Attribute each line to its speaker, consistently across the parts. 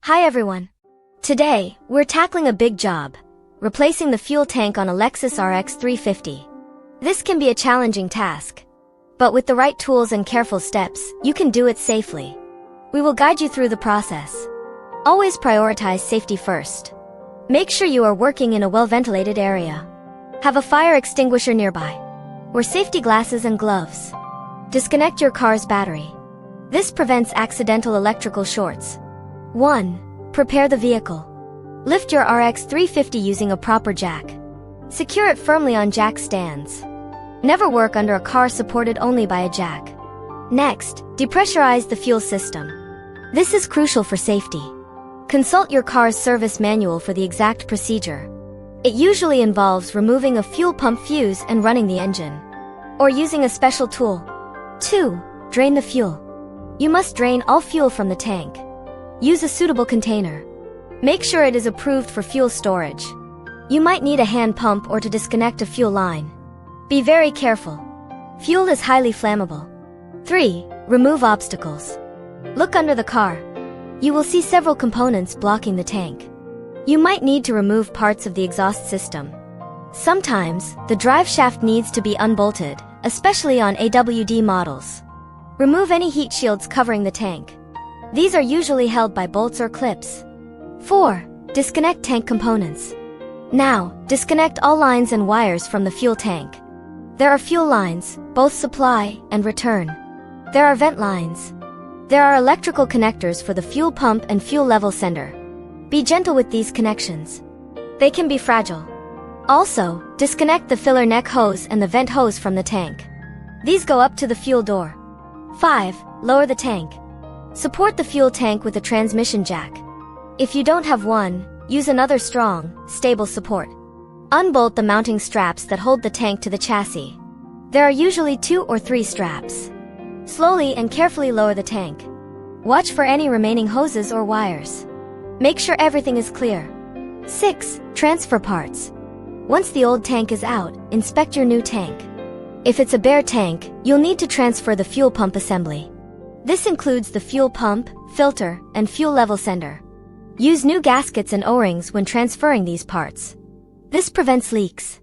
Speaker 1: Hi everyone. Today, we're tackling a big job, replacing the fuel tank on a Lexus RX350. This can be a challenging task, but with the right tools and careful steps, you can do it safely. We will guide you through the process. Always prioritize safety first. Make sure you are working in a well-ventilated area. Have a fire extinguisher nearby. Wear safety glasses and gloves. Disconnect your car's battery. This prevents accidental electrical shorts. 1. Prepare the vehicle. Lift your RX350 using a proper jack. Secure it firmly on jack stands. Never work under a car supported only by a jack. Next, depressurize the fuel system. This is crucial for safety. Consult your car's service manual for the exact procedure. It usually involves removing a fuel pump fuse and running the engine, or using a special tool. 2. Drain the fuel. You must drain all fuel from the tank. Use a suitable container. Make sure it is approved for fuel storage. You might need a hand pump or to disconnect a fuel line. Be very careful. Fuel is highly flammable. 3. Remove obstacles. Look under the car. You will see several components blocking the tank. You might need to remove parts of the exhaust system. Sometimes, the drive shaft needs to be unbolted, especially on AWD models. Remove any heat shields covering the tank. These are usually held by bolts or clips. 4. Disconnect tank components. Now, disconnect all lines and wires from the fuel tank. There are fuel lines, both supply and return. There are vent lines. There are electrical connectors for the fuel pump and fuel level sender. Be gentle with these connections. They can be fragile. Also, disconnect the filler neck hose and the vent hose from the tank. These go up to the fuel door. 5. Lower the tank. Support the fuel tank with a transmission jack. If you don't have one, use another strong, stable support. Unbolt the mounting straps that hold the tank to the chassis. There are usually 2 or 3 straps. Slowly and carefully lower the tank. Watch for any remaining hoses or wires. Make sure everything is clear. 6. Transfer parts. Once the old tank is out, inspect your new tank. If it's a bare tank, you'll need to transfer the fuel pump assembly. This includes the fuel pump, filter, and fuel level sender. Use new gaskets and O-rings when transferring these parts. This prevents leaks.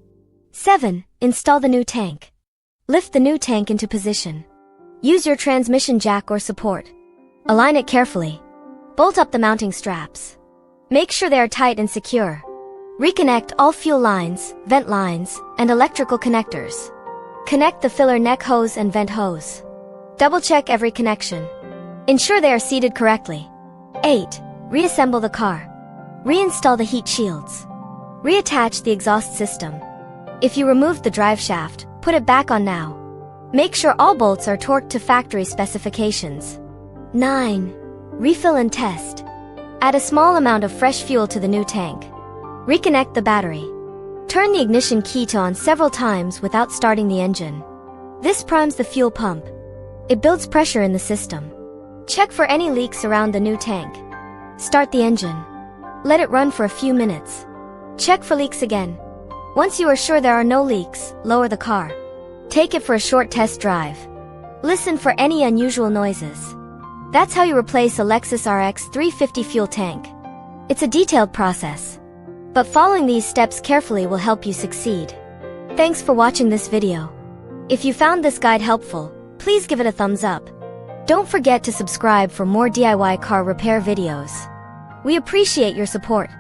Speaker 1: 7. Install the new tank. Lift the new tank into position. Use your transmission jack or support. Align it carefully. Bolt up the mounting straps. Make sure they are tight and secure. Reconnect all fuel lines, vent lines, and electrical connectors. Connect the filler neck hose and vent hose. Double-check every connection. Ensure they are seated correctly. 8. Reassemble the car. Reinstall the heat shields. Reattach the exhaust system. If you removed the drive shaft, put it back on now. Make sure all bolts are torqued to factory specifications. 9. Refill and test. Add a small amount of fresh fuel to the new tank. Reconnect the battery. Turn the ignition key to on several times without starting the engine. This primes the fuel pump. It builds pressure in the system. Check for any leaks around the new tank. Start the engine. Let it run for a few minutes. Check for leaks again. Once you are sure there are no leaks, lower the car. Take it for a short test drive. Listen for any unusual noises. That's how you replace a Lexus RX350 fuel tank. It's a detailed process, but following these steps carefully will help you succeed. Thanks for watching this video. If you found this guide helpful, please give it a thumbs up. Don't forget to subscribe for more DIY car repair videos. We appreciate your support.